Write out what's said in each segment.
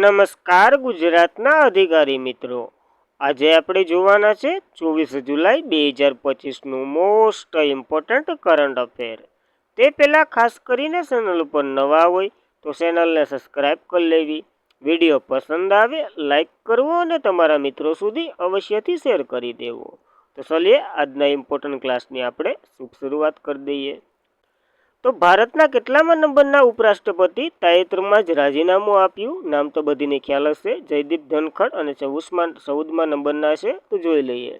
નમસ્કાર ગુજરાતના અધિકારી મિત્રો, આજે આપણે જોવાના છે 24 જુલાઈ 2025નું મોસ્ટ ઇમ્પોર્ટન્ટ કરંટ અફેર. તે પહેલાં ખાસ કરીને ચેનલ ઉપર નવા હોય તો ચેનલને સબસ્ક્રાઈબ કરી લેવી, વિડીયો પસંદ આવે લાઈક કરવો અને તમારા મિત્રો સુધી અવશ્યથી શેર કરી દેવો. તો ચલીએ આજના ઇમ્પોર્ટન્ટ ક્લાસની આપણે શુભ શરૂઆત કરી દઈએ. તો ભારતના કેટલામાં નંબરના ઉપરાષ્ટ્રપતિ તાજેતરમાં જ રાજીનામું આપ્યું? નામ તો બધીને ખ્યાલ હશે, જયદીપ ધનખડ, અને 14મા નંબરના છે તો જોઈ લઈએ.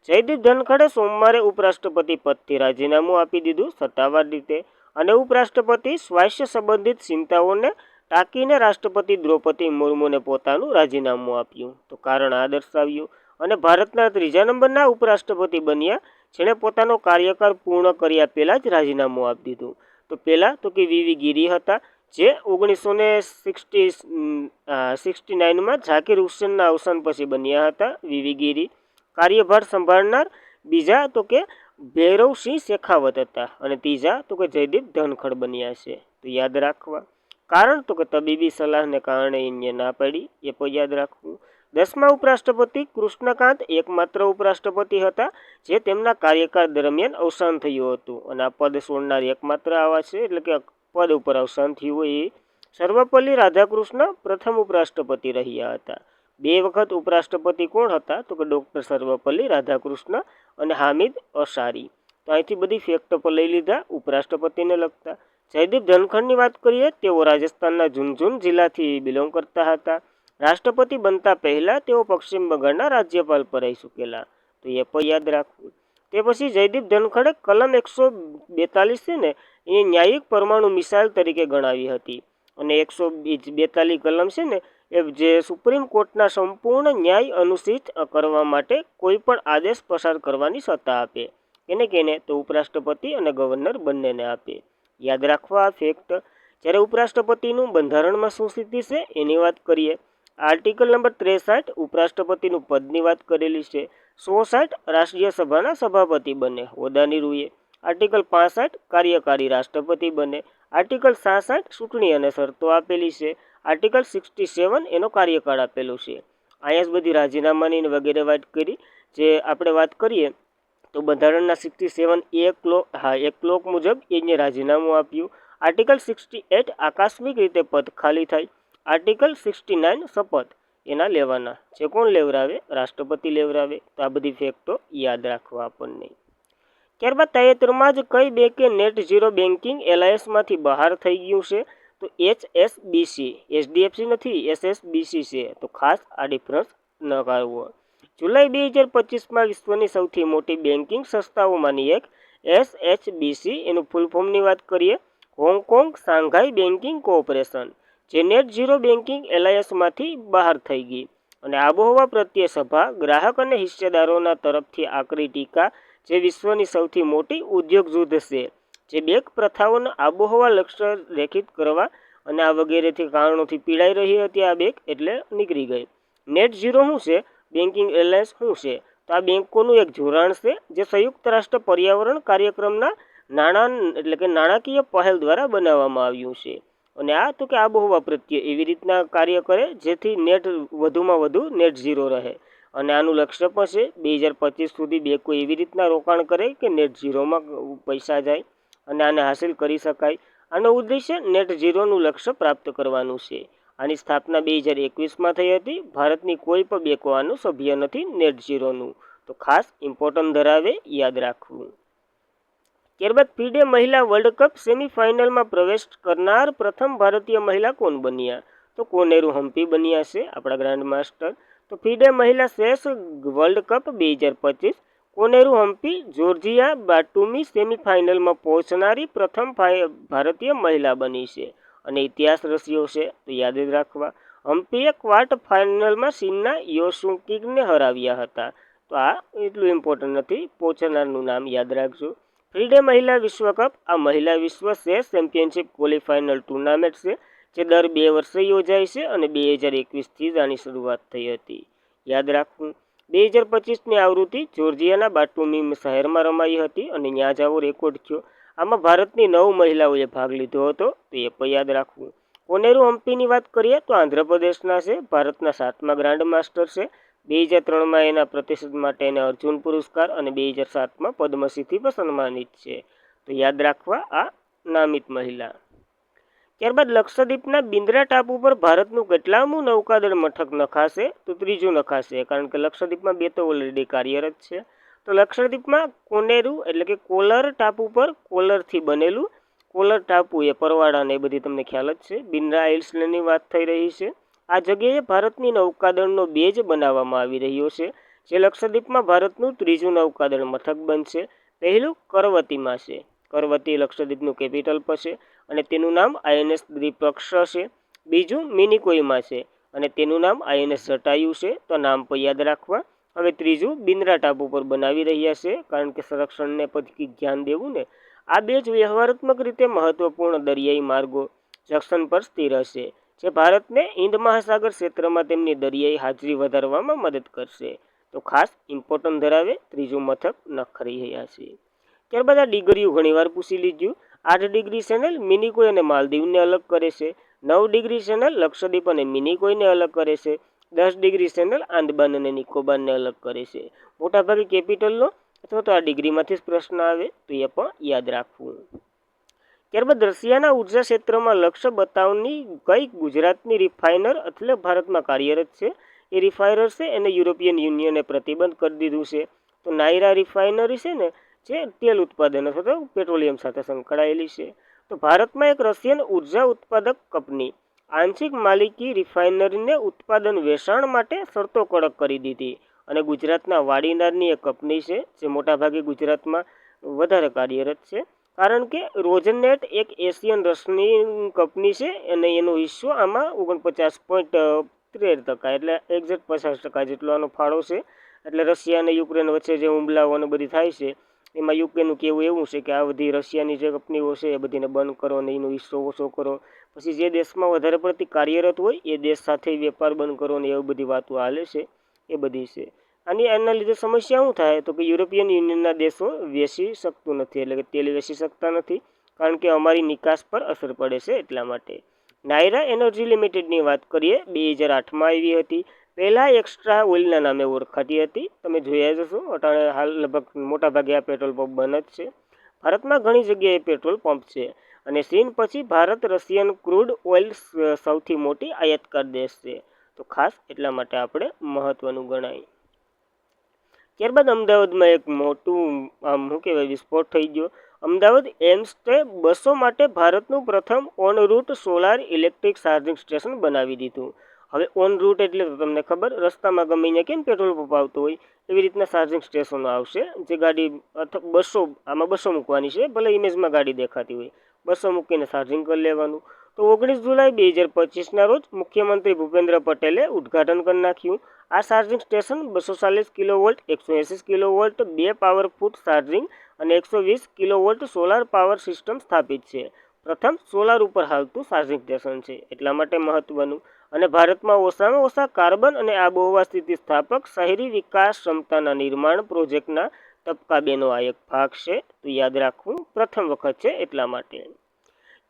જયદીપ ધનખડે સોમવારે ઉપરાષ્ટ્રપતિ પદથી રાજીનામું આપી દીધું સત્તાવાર રીતે, અને ઉપરાષ્ટ્રપતિ સ્વાસ્થ્ય સંબંધિત ચિંતાઓને ટાંકીને રાષ્ટ્રપતિ દ્રૌપદી મુર્મુને પોતાનું રાજીનામું આપ્યું. તો કારણ આ દર્શાવ્યું, અને ભારતના 3જા નંબરના ઉપરાષ્ટ્રપતિ બન્યા જેણે પોતાનો કાર્યકાળ પૂર્ણ કર્યા પહેલાં જ રાજીનામું આપી દીધું. તો પહેલાં તો કે વીવી ગિરી હતા, જે 1969માં ઝાકિર હુસેનના અવસાન પછી બન્યા હતા વીવી ગિરી. કાર્યભાર સંભાળનાર બીજા તો કે ભૈરવસિંહ શેખાવત હતા, અને ત્રીજા તો કે જયદીપ ધનખડ બન્યા છે. તો યાદ રાખવા. કારણ તો કે તબીબી સલાહને કારણે એને ના પાડી, એ પણ યાદ રાખવું. 10મા ઉપરાષ્ટ્રપતિ કૃષ્ણકાંત એકમાત્ર ઉપરાષ્ટ્રપતિ હતા જે તેમના કાર્યકાળ દરમિયાન અવસાન થયું હતું, અને આ પદ છોડનાર એકમાત્ર આવા છે, એટલે કે પદ ઉપર અવસાન થયું હોય એ. સર્વપલ્લી રાધાકૃષ્ણ પ્રથમ ઉપરાષ્ટ્રપતિ રહ્યા હતા. 2 વખત ઉપરાષ્ટ્રપતિ કોણ હતા? તો કે ડૉક્ટર સર્વપલ્લી રાધાકૃષ્ણ અને હામિદ અંસારી. તો અહીંથી બધી ફેક્ટ પર લઈ લીધા ઉપરાષ્ટ્રપતિને લગતા. જયદીપ ધનખડની વાત કરીએ, તેઓ રાજસ્થાનના ઝુંઝુન જિલ્લાથી બિલોંગ કરતા હતા. રાષ્ટ્રપતિ બનતા પહેલાં તેઓ પશ્ચિમ બંગાળના રાજ્યપાલ પર રહી ચૂકેલા. તો એ પણ યાદ રાખવું. તે પછી જયદીપ ધનખડે કલમ 142 છે ને એ ન્યાયિક પરમાણુ મિસાઇલ તરીકે ગણાવી હતી, અને 142 કલમ છે ને એ જે સુપ્રીમ કોર્ટના સંપૂર્ણ ન્યાય અનુષ્ઠિત કરવા માટે કોઈ પણ આદેશ પસાર કરવાની સત્તા આપે. કેને તો ઉપરાષ્ટ્રપતિ અને ગવર્નર બંનેને આપે. યાદ રાખવા આ ફેક્ટ. જ્યારે ઉપરાષ્ટ્રપતિનું બંધારણમાં શું સ્થિતિ છે એની વાત કરીએ. આર્ટિકલ નંબર 63 ઉપરાષ્ટ્રપતિનું પદની વાત કરેલી છે. 160 રાષ્ટ્રીય સભાના સભાપતિ બને હોદ્દાની રૂએ. આર્ટિકલ 65 કાર્યકારી રાષ્ટ્રપતિ બને. આર્ટિકલ 66 ચૂંટણી અને શરતો આપેલી છે. આર્ટિકલ 67 એનો કાર્યકાળ આપેલું છે. અહીંયા જ બધી રાજીનામાની વગેરે વાત કરી. જે આપણે વાત કરીએ તો બંધારણના 67 એક ક્લોક મુજબ એને રાજીનામું આપ્યું. આર્ટિકલ 68 આકસ્મિક રીતે પદ ખાલી થાય. આર્ટિકલ 69 શપથ એના લેવાના. જે કોણ લેવરાવે? રાષ્ટ્રપતિ લેવરાવે. તો આ બધી ફેક્ટો યાદ રાખવા આપણને. ત્યારબાદ તાજેતરમાં જ કઈ બેંકે નેટ ઝીરો બેન્કિંગ એલાયન્સમાંથી બહાર થઈ ગયું છે? તો HSBC. HDFC નથી, SSBC છે. તો ખાસ આ ડિફરન્સ ન કરવો. જુલાઈ 2025માં વિશ્વની સૌથી મોટી બેન્કિંગ સંસ્થાઓમાંની એક SHBC, એનું ફૂલ ફોર્મની વાત કરીએ, હોંગકોંગ શાંઘાઈ બેન્કિંગ કોઓપરેશન, જે નેટ ઝીરો બેન્કિંગ એલાયન્સમાંથી બહાર થઈ ગઈ. અને આબોહવા પ્રત્યે સભા, ગ્રાહક અને હિસ્સેદારોના તરફથી આકરી ટીકા, જે વિશ્વની સૌથી મોટી ઉદ્યોગ જૂથ છે, જે બેંક પ્રથાઓના આબોહવા લક્ષ્ય રેખિત કરવા અને આ વગેરેથી કારણોથી પીડાઈ રહી હતી આ બેંક, એટલે નીકળી ગઈ. નેટ ઝીરો શું છે? બેન્કિંગ એલાયન્સ શું છે? તો આ બેંકોનું એક જોડાણ છે જે સંયુક્ત રાષ્ટ્ર પર્યાવરણ કાર્યક્રમના નાણાકીય પહેલ દ્વારા બનાવવામાં આવ્યું છે. અને આ તો કે આબોહવા પ્રત્યે એવી રીતના કાર્ય કરે જેથી નેટ વધુમાં વધુ નેટ ઝીરો રહે. અને આનું લક્ષ્ય પણ છે 2025 સુધી બેંકો એવી રીતના રોકાણ કરે કે નેટ ઝીરોમાં પૈસા જાય અને આને હાંસિલ કરી શકાય. આનો ઉદ્દેશ્ય નેટ ઝીરોનું લક્ષ્ય પ્રાપ્ત કરવાનું છે. આની સ્થાપના 2021માં થઈ હતી. ભારતની કોઈ પણ બેંકો આનું સભ્ય નથી નેટ ઝીરોનું. તો ખાસ ઇમ્પોર્ટન્ટ ધરાવે, યાદ રાખવું. ત્યારબાદ ફિડે મહિલા વર્લ્ડ કપ સેમીફાઇનલમાં પ્રવેશ કરનાર પ્રથમ ભારતીય મહિલા કોણ બન્યા? તો કોનેરુ હમ્પી બન્યા છે આપણા ગ્રાન્ડ માસ્ટર. તો ફિડે મહિલા chess world cup 2025 Koneru Humpy Georgia Batumi સેમીફાઇનલમાં પહોંચનારી પ્રથમ ભારતીય મહિલા બની છે, અને ઇતિહાસ રચ્યો છે. તો યાદ જ રાખવા. હમ્પીએ ક્વાર્ટર ફાઇનલમાં ચીનના યોસુકિંગને હરાવ્યા હતા. તો આ એટલું ઇમ્પોર્ટન્ટ નથી, પહોંચનારનું નામ યાદ રાખજો. ફિડે મહિલા વિશ્વકપ આ મહિલા વિશ્વ ચેસ ચેમ્પિયનશિપ ક્વોલિફાઇનલ ટુર્નામેન્ટ છે, જે દર 2 વર્ષે યોજાય છે, અને 2021થી જ આની શરૂઆત થઈ હતી. યાદ રાખવું. 2025ની આવૃત્તિ જોર્જિયાના બાટુમી શહેરમાં રમાઈ હતી, અને ત્યાં જ આવો રેકોર્ડ થયો. આમાં ભારતની 9 મહિલાઓએ ભાગ લીધો હતો. તો એ પણ યાદ રાખવું. કોનેરુ હમ્પીની વાત કરીએ તો આંધ્રપ્રદેશના છે, ભારતના 7મા ગ્રાન્ડ માસ્ટર છે. 2003માં એના પ્રતિષ્ઠિત માટે એને અર્જુન પુરસ્કાર અને 2007માં પદ્મશ્રીથી પણ સન્માનિત છે. તો યાદ રાખવા આ નામિત મહિલા. ત્યારબાદ લક્ષદ્વીપના બિન્દ્રા ટાપુ પર ભારતનું કેટલામું નૌકાદળ મથક નખાશે? તો 3જું નખાશે, કારણ કે લક્ષદ્વીપમાં 2 તો ઓલરેડી કાર્યરત છે. તો લક્ષદ્વીપમાં કોનેરુ એટલે કે કોલર ટાપુ પર કોલરથી બનેલું, કોલર ટાપુ એ પરવાળા ને એ બધી તમને ખ્યાલ જ છે. બિન્દ્રા આઇલ્સની વાત થઈ રહી છે. આ જગ્યાએ ભારતની નૌકાદળનો બેઝ બનાવવામાં આવી રહ્યો છે, જે લક્ષદ્વીપમાં ભારતનું 3જું નૌકાદળ મથક બનશે. પહેલું કરવતીમાં છે, કરવતી લક્ષદ્વીપનું કેપિટલ પર છે અને તેનું નામ INS દ્વિપક્ષ છે. બીજું મિનિકોયમાં છે અને તેનું નામ INS જટાયુ છે. તો નામ પર યાદ રાખવા. હવે 3જું બિન્દ્રા ટાપુ પર બનાવી રહ્યા છે, કારણ કે સંરક્ષણને પછી ધ્યાન દેવું ને. આ બેઝ વ્યવહારાત્મક રીતે મહત્વપૂર્ણ દરિયાઈ માર્ગો જંકશન પર સ્થિર હશે, જે ભારતને હિન્દ મહાસાગર ક્ષેત્રમાં તેમની દરિયાઈ હાજરી વધારવામાં મદદ કરશે. તો ખાસ ઇમ્પોર્ટન્ટ ધરાવે 3જું મથક નખરી રહ્યા છે. ત્યારબાદ આ ડિગ્રીઓ ઘણીવાર પૂછી લીધું. 8 ડિગ્રી ચેનલ મિનિકોય અને માલદીવને અલગ કરે છે. 9 ડિગ્રી ચેનલ લક્ષદ્વીપ અને મિનિકોયને અલગ કરે છે. 10 ડિગ્રી ચેનલ આંદમાન અને નિકોબારને અલગ કરે છે. મોટાભાગે કેપિટલનો અથવા તો આ ડિગ્રીમાંથી જ પ્રશ્ન આવે, તો એ પણ યાદ રાખવું. ત્યારબાદ રશિયાના ઉર્જા ક્ષેત્રમાં લક્ષ્ય બતાવની કઈ ગુજરાતની રિફાઇનર એટલે ભારતમાં કાર્યરત છે? એ રિફાઇનર છે એને યુરોપિયન યુનિયને પ્રતિબંધ કરી દીધું છે. તો નાયરા રિફાઇનરી છે ને, જે તેલ ઉત્પાદન અથવા તો પેટ્રોલિયમ સાથે સંકળાયેલી છે. તો ભારતમાં એક રશિયન ઉર્જા ઉત્પાદક કંપની આંશિક માલિકી રિફાઇનરીને ઉત્પાદન વેચાણ માટે શરતો કડક કરી દીધી. અને ગુજરાતના વાડીનારની એક કંપની છે, જે મોટાભાગે ગુજરાતમાં વધારે કાર્યરત છે, કારણ કે રોજનેટ એક એશિયન રસની કંપની છે અને એનો હિસ્સો આમાં 49.13%, એટલે એક્ઝેક્ટ 50% જેટલો આનો ફાળો છે. એટલે રશિયા અને યુક્રેન વચ્ચે જે હુમલાઓ અને બધી થાય છે, એમાં યુકેનું કહેવું એવું છે કે આ બધી રશિયાની જે કંપનીઓ છે એ બધીને બંધ કરો અને એનો હિસ્સો ઓછો કરો. પછી જે દેશમાં વધારે પડતી કાર્યરત હોય એ દેશ સાથે વેપાર બંધ કરો ને એવી બધી વાતો હાલે છે, એ બધી છે. આના લીધે સમસ્યા શું થાય? તો કે યુરોપિયન યુનિયનના દેશો વેચી શકતું નથી, એટલે કે તેલ વેચી શકતા નથી, કારણ કે અમારી નિકાસ પર અસર પડે છે એટલા માટે. નાયરા એનર્જી લિમિટેડની વાત કરીએ, 2008માં આવી હતી. પહેલાં એક્સ્ટ્રા ઓઇલના નામે ઓળખાતી હતી. તમે જોયા જશો, અટાણે હાલ લગભગ મોટાભાગે આ પેટ્રોલ પંપ બંધ જ છે. ભારતમાં ઘણી જગ્યાએ પેટ્રોલ પંપ છે અને ચીન પછી ભારત રશિયન ક્રૂડ ઓઇલ સૌથી મોટી આયાતકાર દેશ છે. તો ખાસ એટલા માટે આપણે મહત્વનું ગણાય. ત્યારબાદ અમદાવાદમાં એક મોટું શું કહેવાય વિસ્ફોટ થઈ ગયો. અમદાવાદ એમ્સે બસો માટે ભારતનું પ્રથમ on route solar electric charging station બનાવી દીધું. હવે ઓન રૂટ એટલે તો તમને ખબર, રસ્તામાં ગમે અહીંયા કેમ પેટ્રોલ પંપ આવતો હોય એવી રીતના ચાર્જિંગ સ્ટેશનો આવશે, જે ગાડી અથવા બસો, આમાં બસો મૂકવાની છે, ભલે ઇમેજમાં ગાડી દેખાતી હોય, બસો મૂકીને ચાર્જિંગ કરી લેવાનું. તો 19 જુલાઈ 2025ના રોજ મુખ્યમંત્રી ભૂપેન્દ્ર પટેલે ઉદ્ઘાટન કરી નાખ્યું. આ charging station 240 kilovolt, 180 kilovolt 2 powerful charging અને 120 કિલોવોલ્ટ સોલાર પાવર સિસ્ટમ સ્થાપિત છે. પ્રથમ સોલાર ઉપર હાલતું ચાર્જિંગ સ્ટેશન છે, એટલા માટે મહત્વનું. અને ભારતમાં ઓછામાં ઓછા કાર્બન અને આબોહવા સ્થિતિસ્થાપક શહેરી વિકાસ ક્ષમતાના નિર્માણ પ્રોજેક્ટના તબક્કા 2નો આ એક ભાગ છે. તો યાદ રાખવું, પ્રથમ વખત છે એટલા માટે.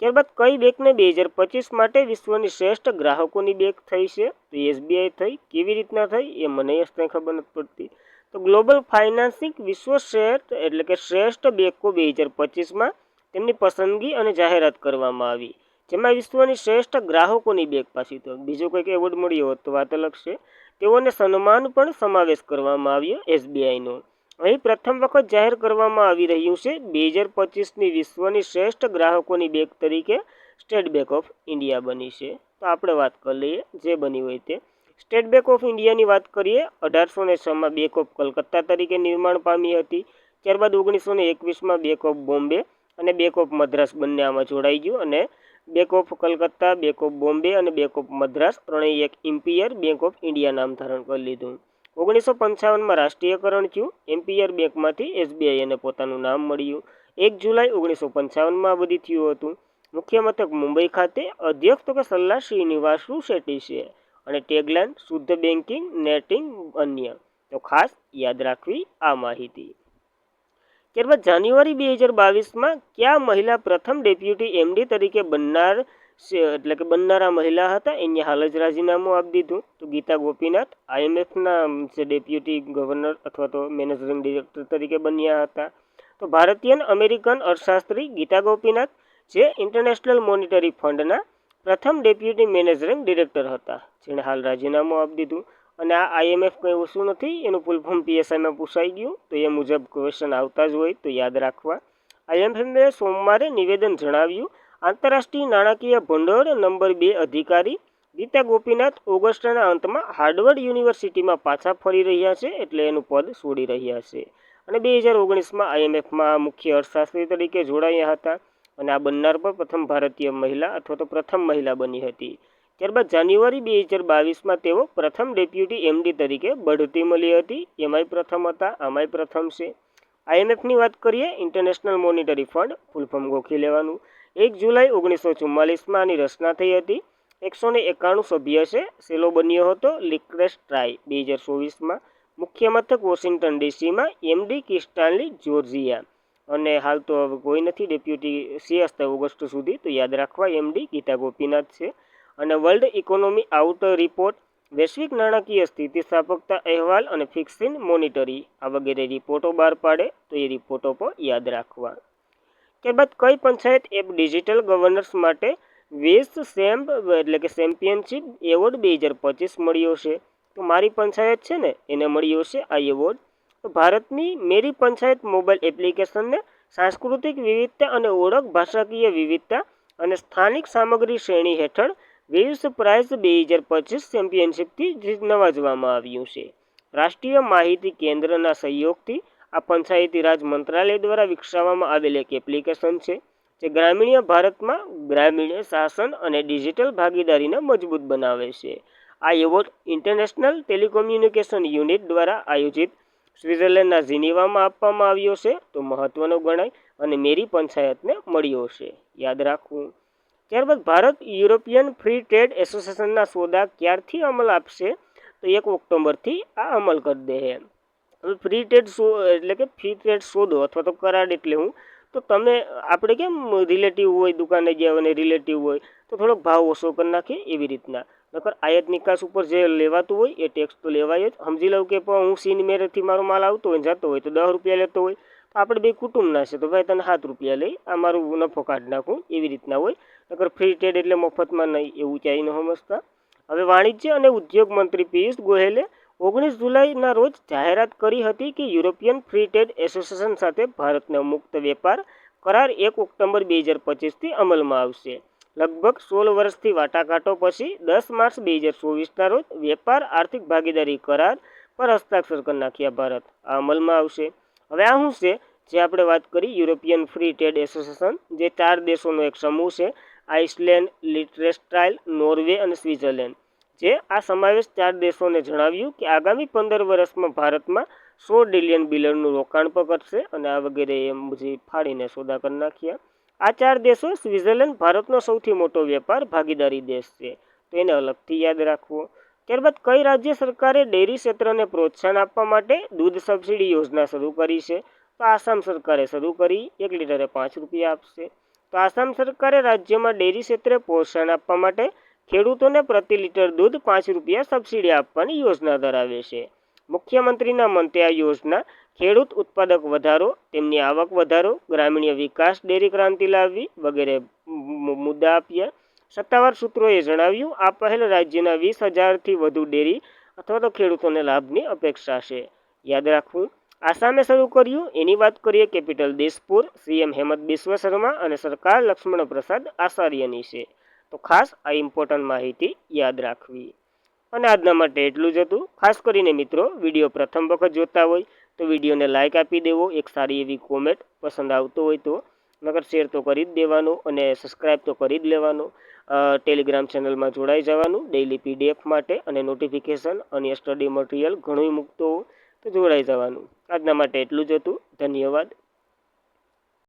ત્યારબાદ કઈ બેંકને 2025 માટે વિશ્વની શ્રેષ્ઠ ગ્રાહકોની બેંક થઈ છે? તો SBI થઈ. કેવી રીતના થઈ એ મને કંઈ ખબર નથી પડતી. તો ગ્લોબલ ફાઇનાન્સિંગ વિશ્વ શ્રેષ્ઠ એટલે કે શ્રેષ્ઠ બેંકો 2025માં તેમની પસંદગી અને જાહેરાત કરવામાં આવી, જેમાં વિશ્વની શ્રેષ્ઠ ગ્રાહકોની બેંક પાછી તો બીજો કંઈક એવોર્ડ મળ્યો હોત તો વાત અલગ છે. તેઓને સન્માન પણ સમાવેશ કરવામાં આવ્યો SBIનો. અહીં પ્રથમ વખત જાહેર કરવામાં આવી રહ્યું છે 2025ની વિશ્વની શ્રેષ્ઠ ગ્રાહકોની બેંક તરીકે સ્ટેટ બેંક ઓફ ઇન્ડિયા બની છે. તો આપણે વાત કરી લઈએ જે બની હોય તે. સ્ટેટ બેંક ઓફ ઇન્ડિયાની વાત કરીએ, 1806માં બેંક ઓફ કલકત્તા તરીકે નિર્માણ પામી હતી. ત્યારબાદ 1921માં બેંક ઓફ બોમ્બે અને બેંક ઓફ મદ્રાસ બંને આમાં જોડાઈ ગયું, અને bank of Calcutta, bank of Bombay અને બેંક ઓફ મદ્રાસ ત્રણેય એક ઇમ્પિયર બેંક ઓફ ઇન્ડિયા નામ ધારણ કરી લીધું. 1955માં રાષ્ટ્રીયકરણ થયું. એમ્પિયર બેંકમાંથી SBI એને પોતાનું નામ મળ્યું. 1 જુલાઈ 1955માં આ બધી થયું હતું. મુખ્ય મથક મુંબઈ ખાતે. અધ્યક્ષ તો કે સલ્લા શ્રીનિવાસુ શેટ્ટી છે અને ટેગલાઇન શુદ્ધ બેન્કિંગ, નેટિંગ અન્ય. તો ખાસ યાદ રાખવી આ માહિતી. ત્યારબાદ જાન્યુઆરી 2022માં કયા મહિલા પ્રથમ ડેપ્યુટી MD તરીકે બનનાર એટલે કે બનનારા મહિલા હતા એને હાલ જ રાજીનામું આપી દીધું. તો ગીતા ગોપીનાથ IMFના જે ડેપ્યુટી ગવર્નર અથવા તો મેનેજિંગ ડિરેક્ટર તરીકે બન્યા હતા. તો ભારતીય અમેરિકન અર્થશાસ્ત્રી ગીતા ગોપીનાથ જે ઇન્ટરનેશનલ મોનિટરી ફંડના પ્રથમ ડેપ્યુટી મેનેજિંગ ડિરેક્ટર હતા, જેણે હાલ રાજીનામું આપી દીધું. અને આ IMF કંઈ ઓછું નથી, એનું ફૂલ ફોર્મ PSIમાં પૂછાઈ ગયું, તો એ મુજબ ક્વેશ્ચન આવતા જ હોય તો યાદ રાખવા. IMFએ સોમવારે નિવેદન જણાવ્યું, આંતરરાષ્ટ્રીય નાણાકીય ભંડોળ નંબર 2 અધિકારી ગીતા ગોપીનાથ ઓગસ્ટના અંતમાં હાર્વર્ડ યુનિવર્સિટીમાં પાછા ફરી રહ્યા છે, એટલે એનું પદ છોડી રહ્યા છે. અને 2019માં IMFમાં મુખ્ય અર્થશાસ્ત્રી તરીકે જોડાયા હતા. અને આ બનનાર પર પ્રથમ ભારતીય મહિલા અથવા તો પ્રથમ મહિલા બની હતી. ત્યારબાદ જાન્યુઆરી 2022માં તેઓ પ્રથમ ડેપ્યુટી MD તરીકે બઢતી મળી હતી. એમાંય પ્રથમ હતા, આમાંય પ્રથમ છે. IMFની વાત કરીએ, international monetary fund, full form ગોખી લેવાનું. 1 જુલાઈ 1944માં આની રચના થઈ હતી. 191 સભ્ય છે. સેલો બન્યો હતો લિક્રેસ્ટ્રાય 2024માં. મુખ્ય મથક વોશિંગ્ટન DCમાં. MD Kristalina Georgieva. અને હાલ તો હવે કોઈ નથી ડેપ્યુટી, હશે ઓગસ્ટ સુધી, તો યાદ રાખવા MD ગીતા ગોપીનાથ છે. અને વર્લ્ડ ઇકોનોમી આઉટર રિપોર્ટ, વૈશ્વિક નાણાકીય સ્થિતિસ્થાપકતા અહેવાલ અને ફિક્સિંગ મોનિટરી, આ વગેરે રિપોર્ટો બહાર પાડે, તો એ રિપોર્ટો પણ યાદ રાખવા. ત્યારબાદ કઈ પંચાયત એપ ડિજિટલ ગવર્નન્સ માટે વેસ્ટ સેમ્પ એટલે કે ચેમ્પિયનશિપ એવોર્ડ 2025 મળ્યો છે? તો મારી પંચાયત છે ને એને મળ્યો છે આ એવોર્ડ. તો ભારતની મેરી પંચાયત મોબાઈલ એપ્લિકેશનને સાંસ્કૃતિક વિવિધતા અને ઓળખ, ભાષાકીય વિવિધતા અને સ્થાનિક સામગ્રી શ્રેણી હેઠળ વેવ્સ પ્રાઇઝ 2025 ચેમ્પિયનશિપથી નવાજવામાં આવ્યું છે. રાષ્ટ્રીય માહિતી કેન્દ્રના સહયોગથી આ પંચાયતી રાજ મંત્રાલય દ્વારા વિકસાવવામાં આવેલ એક એપ્લિકેશન છે, જે ગ્રામીણ ભારતમાં ગ્રામીણ શાસન અને ડિજિટલ ભાગીદારીને મજબૂત બનાવે છે. આ એવોર્ડ ઇન્ટરનેશનલ ટેલિકોમ્યુનિકેશન યુનિટ દ્વારા આયોજિત સ્વિટ્ઝરલેન્ડના જીનીવામાં આપવામાં આવ્યો છે, તો મહત્વનો ગણાય અને મેરી પંચાયતને મળ્યો છે, યાદ રાખવું. ત્યારબાદ ભારત યુરોપિયન ફ્રી ટ્રેડ એસોસિએશનના સોદા ક્યારથી અમલ આપશે? તો 1 ઓક્ટોબરથી આ અમલ કરી દે. હવે ફ્રી ટ્રેડ એટલે કે ફ્રી ટ્રેડ સોદો અથવા તો કરાર એટલે હું, તો તમે આપણે કેમ રિલેટિવ હોય, દુકાને ગયા હોય ને રિલેટિવ હોય તો થોડોક ભાવ ઓછો કરી નાખીએ, એવી રીતના. નકર આયાત નિકાસ ઉપર જે લેવાતું હોય એ ટેક્સ તો લેવાય જ. સમજી લઉં કે હું સીન મેરેથી મારો માલ આવતો હોય જતો હોય તો 10 રૂપિયા લેતો હોય, તો આપણે બે કુટુંબના છે તો ભાઈ તને 7 રૂપિયા લઈ આ મારું નફો કાઢી નાખું, એવી રીતના હોય. નકર ફ્રી ટ્રેડ એટલે મફતમાં નહીં, એવું ક્યાંય ન સમજતા. હવે વાણિજ્ય અને ઉદ્યોગ મંત્રી પિયુષ ગોયલે 19 જુલાઈના રોજ જાહેરાત કરી હતી કે યુરોપિયન ફ્રી ટ્રેડ એસોસિએશન સાથે ભારતનો મુક્ત વેપાર કરાર 1 ઓક્ટોબર 2025થી અમલમાં આવશે. લગભગ 16 વર્ષથી વાટાઘાટો પછી 10 માર્ચ 2024ના રોજ વેપાર આર્થિક ભાગીદારી કરાર પર હસ્તાક્ષર કરી નાખ્યા. ભારત આ અમલમાં આવશે. હવે આ શું છે જે આપણે વાત કરી, યુરોપિયન ફ્રી ટ્રેડ એસોસિએશન, જે 4 દેશોનો એક સમૂહ છે, આઇસલેન્ડ, લિechtenstein, નોર્વે અને સ્વિટ્ઝરલેન્ડ. જે આ સમાવેશ 4 દેશોને જણાવ્યું કે આગામી 15 વર્ષમાં ભારતમાં $100 બિલિયનનું રોકાણ પણ કરશે, અને આ વગેરે એમ જે ફાડીને સોદા કરી નાખ્યા. આ 4 દેશો, સ્વિટ્ઝરલેન્ડ ભારતનો સૌથી મોટો વેપાર ભાગીદારી દેશ છે, તો એને અલગથી યાદ રાખવો. ત્યારબાદ કઈ રાજ્ય સરકારે ડેરી ક્ષેત્રને પ્રોત્સાહન આપવા માટે દૂધ સબસિડી યોજના શરૂ કરી છે? તો આસામ સરકારે શરૂ કરી, 1 લીટરે 5 રૂપિયા આપશે. તો આસામ સરકારે રાજ્યમાં ડેરી ક્ષેત્રે પ્રોત્સાહન આપવા માટે ખેડૂતોને પ્રતિ લીટર દૂધ 5 રૂપિયા સબસિડી આપવાની યોજના ધરાવે છે. મુખ્યમંત્રીના મતે આ યોજના ખેડૂત ઉત્પાદક વધારો, તેમની આવક વધારો, ગ્રામીણ વિકાસ, ડેરી ક્રાંતિ લાવવી વગેરે મુદ્દા આપ્યા. સત્તાવાર સૂત્રોએ જણાવ્યું, આ પહેલ રાજ્યના 20,000થી વધુ ડેરી અથવા તો ખેડૂતોને લાભની અપેક્ષા છે, યાદ રાખવું. આસામે શરૂ કર્યું એની વાત કરીએ, કેપિટલ દિસપુર, CM હેમંત બિસ્વ શર્મા અને સરકાર લક્ષ્મણ પ્રસાદ આચાર્યની છે. તો ખાસ આ ઇમ્પોર્ટન્ટ માહિતી યાદ રાખવી. અને આજના માટે એટલું જ હતું. ખાસ કરીને મિત્રો, વિડીયો પ્રથમ વખત જોતા હોય તો વિડીયોને લાઇક આપી દેવો, એક સારી એવી કોમેન્ટ પસંદ આવતો હોય તો, નકર શેર તો કરી જ દેવાનું અને સબસ્ક્રાઈબ તો કરી જ લેવાનું. ટેલિગ્રામ ચેનલમાં જોડાઈ જવાનું ડેઇલી PDF માટે, અને નોટિફિકેશન અને સ્ટડી મટીરિયલ ઘણું મૂકતો તો જોડાઈ જવાનું. આજના માટે એટલું જ હતું. ધન્યવાદ.